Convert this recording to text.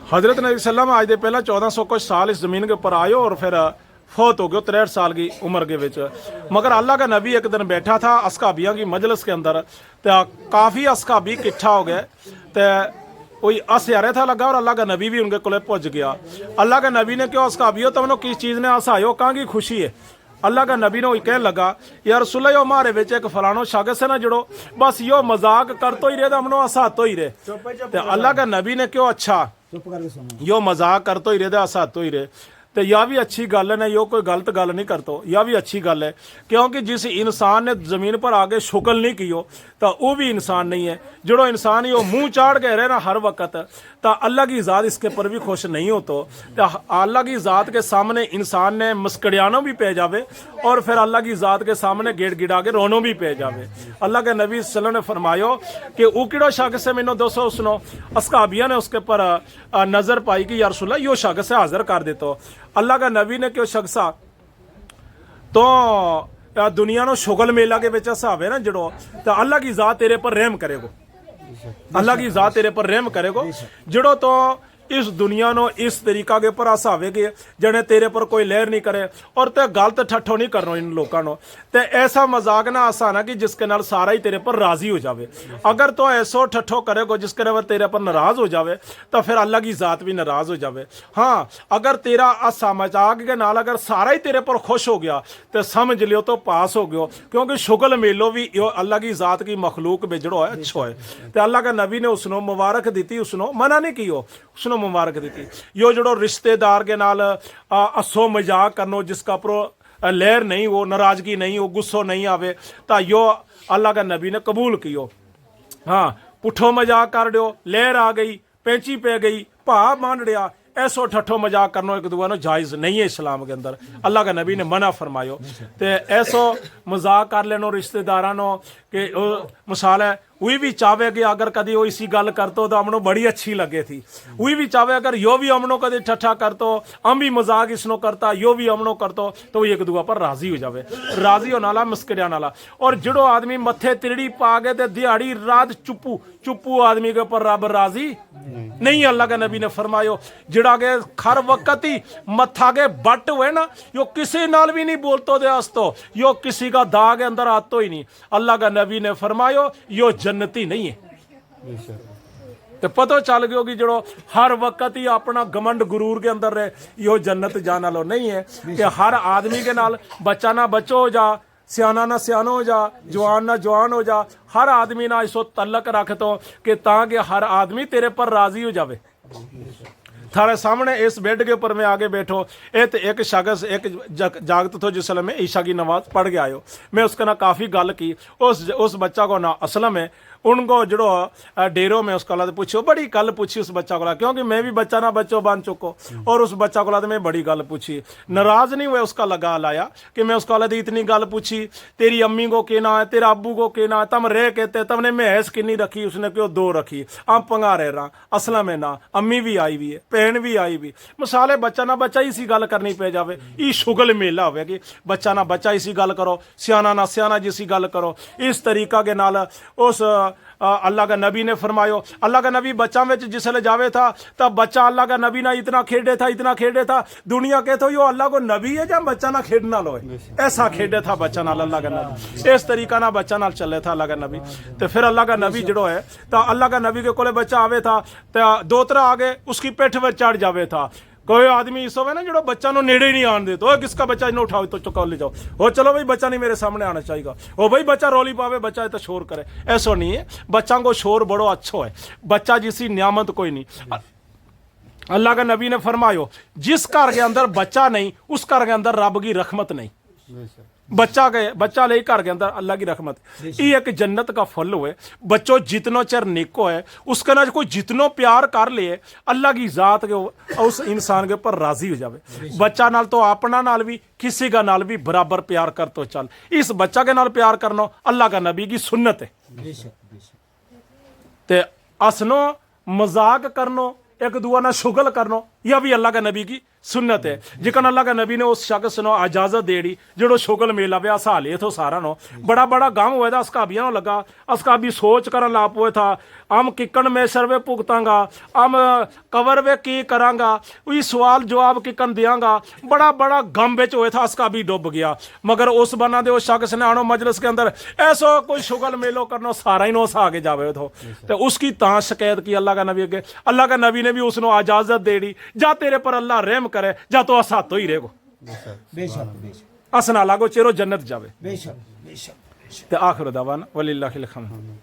हज़रत नबी सल्लम आज दे पहला 1400 कुछ साल इस ज़मीन के ऊपर आयो और फिर फौत हो गए 63 साल की उम्र के विच। मगर अल्लाह का नबी एक दिन बैठा था असहाबियों की मजलिस के अंदर, तो काफ़ी असहाबी इकट्ठा हो गए, तो कोई हंसया था लगा और अल्लाह का नबी भी उनके कोले पहुंच गया। अल्लाह के नबी ने क्यों असहाबियों तुमने किस चीज़ ने हंसायो, कहाँ की खुशी है? अल्लाह का नबी ने वही कहने लगा यार रसूल यो हमारे विच एक फलानो शख्स है ना जड़ो बस यो मजाक करतो ही रहे हमनो हंसातो ही रहे। तो अल्लाह का नबी ने क्यों अच्छा यो मजाक करतो ही रहे हंसातो ही रहे, तो यह भी अच्छी गल है ना, यो कोई गलत गल नहीं करतो, यह भी अच्छी गल है। क्योंकि जिस इंसान ने ज़मीन पर आगे शुक्र नहीं कियो तो वो भी इंसान नहीं है। जो इंसान ही वो मुंह चाड़ के रहे ना हर वक्त, तो अल्लाह की ज़ात इसके पर भी खुश नहीं हो। तो अल्लाह की ज़ात के सामने इंसान ने मुस्कड़ियानो भी पे जावे और फिर अल्लाह की ज़ात के सामने गिड़ गिड़ा के रोनो भी पे जावे। अल्लाह के नबी सल्लल्लाहु अलैहि वसल्लम ने फरमायो कि वो किड़ो शख्स है मैंने दोस्तों सुनो, असहाबिया ने उसके पर नज़र पाई कि यार रसूल यो शख्स है हाजिर कर देतो। अल्लाह का नबी ने क्यों शख्सा तो दुनिया नो शुगल मेला के बेचा हिसाब है ना जड़ो, तो अल्लाह की ज़ात तेरे पर रहम करेगो, अल्लाह की ज़ात तेरे पर रहम करेगो जड़ो तो इस दुनिया नो इस तरीका के ऊपर हसावे के जने तेरे पर कोई लहर नहीं करे और ते गलत ठट्ठो नहीं करनो इन लोगों नो, ते ऐसा मजाक ना हसाना कि जिसके नाल सारा ही तेरे पर राजी हो जावे। अगर तो ऐसो ठट्ठो करेगो जिसके नाल तेरे पर नाराज हो जावे तो फिर अल्लाह की ज़ात भी नाराज हो जावे। हाँ, अगर तेरा हसा मजाक के नाल अगर सारा ही तेरे पर खुश हो गया तो समझ लियो तो पास हो गयो, क्योंकि शुगल मेलो भी अल्लाह की ज़ात की मखलूक बेजड़ो है अच्छो है। तो अल्लाह का नबी ने उसनो मुबारक दी, उसनो मना नहीं कियो, उसनो मुबारक दी। यो जड़ो रिश्तेदार के नाल हसो मजाक करनो जिसका पर लहर नहीं हो, नाराजगी नहीं हो, गुस्सो नहीं आवे, तो यो अल्लाह का नबी ने कबूल कियो। हाँ, पुठो मजाक कर दियो, लहर आ गई, पैंची पे गई, भा मांडड़िया, ऐसो ठट्ठो मजाक करनो एक दूसरे जायज़ नहीं है इस्लाम के अंदर, अल्लाह का नबी ने मना फरमायो। तो ऐसो मजाक कर लेनो रिश्तेदारां नो कि मिसाल है वही भी चाहे कि अगर कभी वो इसी गल करतो तो हमनो बड़ी अच्छी लगे थी, वही भी चाहे अगर यो भी हमनो कभी ठट्ठा करतो, हम भी मजाक इसनो करता, यो भी हमनो करतो, तो एक दूसरे पर राजी हो जावे, राजी होने वाला मुस्करिया वाला। और जड़ो आदमी मथे तिरड़ी पा के दिहाड़ी रात चुप्पू चुप्पू आदमी के ऊपर रब राजी नहीं। अल्लाह के नबी ने फरमायो जड़ा के हर वक्त ही मथा के बट हुए ना, यो किसी नाल भी नहीं बोलतो दे हस्तो, यो किसी का दाग अंदर आतो ही नहीं। अल्लाह का नबी ने फरमायो यो जन्नती नहीं है। तो पता चल गयो कि जो हर वक्त ही अपना घमंड गुरूर के अंदर रहे, यो जन्नत जाना लो नहीं है। कि हर आदमी के नाल बच्चा ना बच्चो हो जा, सियाना ना सियानो हो जा, जवान ना जवान हो जा, हर आदमी ना इसो तलक रख तो कि ताकि हर आदमी तेरे पर राजी हो जावे। थारे सामने इस बेड के ऊपर में आगे बैठो, एक शख्स एक जागत तो जिस में ईशा की नमाज पढ़ के आयो, मैं उसके ना काफ़ी गल की, उस बच्चा को ना असलम है उनको जड़ो डेरो में उसका लाद पूछो, बड़ी गल पूछी उस बच्चा को, क्योंकि मैं भी बच्चा ना बच्चो बन चुको, और उस बच्चा को लाद मैं बड़ी गल पूछी, नाराज नहीं हुए, उसका लगा लाया कि मैं उसका लाद इतनी गल पूछी, तेरी अम्मी को कहना है, तेरा अब्बू को कहना है, तम रे कहते तमने महस किन्नी रखी, उसने क्यों 2 रखी, आप पंगा रहे रहा, असलम है ना अम्मी भी आई हुई है, भैन भी आई हुई, मिसाले बच्चा ना बच्चा इसी गल करनी पे जावे, ई शुगल मेला होवे कि बच्चा ना बच्चा इसी गल करो, सियाना ना सियाना जिसी गल करो। इस तरीका के नाल उस अल्लाह का नबी ने फरमायो, अल्लाह का नबी बच्चा में जिसले जावे था तब बच्चा अल्लाह का नबी ना इतना खेडे था, इतना खेडे था, दुनिया कहते हो यो अल्लाह को नबी है जब बच्चा ना खेडना लो, ऐसा खेडे था बच्चा नाल अल्लाह का नबी, इस तरीका ना बच्चा नाल चले था अल्लाह का नबी। तो फिर अल्लाह का नबी जड़ो है तो अल्लाह का नबी के कोले बच्चा आवे था तो दोतरा आगे उसकी पेठ पर चढ़ जावे था। कोई आदमी इस हो ना जो बच्चा नो नेड़े नहीं आने दे, तो किसका बच्चा इन्हें उठाओ तो चुका ले जाओ, हो चलो भाई बच्चा नहीं मेरे सामने आना चाहिए, ओ भाई बच्चा रोली पावे, बच्चा तो शोर करे, ऐसा नहीं है। बच्चा को शोर बड़ो अच्छो है, बच्चा जिसी नियामत कोई नहीं। अल्लाह का नबी ने फरमायो जिस घर के अंदर बच्चा नहीं उस घर के अंदर रब की रहमत नहीं, बच्चा ले घर के अंदर अल्लाह की रहमत, ये एक जन्नत का फल हुए। बच्चों जितनो चर नेको है उसका ना कोई जितनो प्यार कर ले अल्लाह की जात के उस इंसान के ऊपर राजी हो जावे। बच्चा नाल तो अपना नाल भी किसी का नाल भी बराबर प्यार कर तो चल, इस बच्चा के नाल प्यार करना अल्लाह का नबी की सुन्नत है। ते हसनो मजाक करनो एक दुआ ना शुगल करनो यह भी अल्लाह के नबी की सुन्नत है। जिकन अल्लाह के नबी ने उस शख्स नो इजाजत दे दी जो शुगल मेला पे हसा ले तो सारा नो बड़ा बड़ा गम हुआ था। असकाबिया नो लगा, असकाबी सोच कर ला पुए था हम किकन में सर्वे भुगतांगा, हम कवर वे की करांगा, वही सवाल जवाब किकन दियांगा। बड़ा बड़ा गम बिच हुए था, असकाबी डुब गया। मगर उस बना दे उस शख्स ने आनो मजलिस के अंदर ऐसो कोई शुगल मेलो करना सारा ही नो हसा के जावे तो उसकी ता शिकायत की अल्लाह का नबी अगे। अल्लाह का नबी ने भी उसनो इजाजत दे दी, जा तेरे पर अल्लाह रहम करे, जा तो असा तो ही रहेगो, बेशक असना लागो चेरो जन्नत जावे। बेशक बेशक। ते आखिर दावाना वलिल्लाहिल हम्द।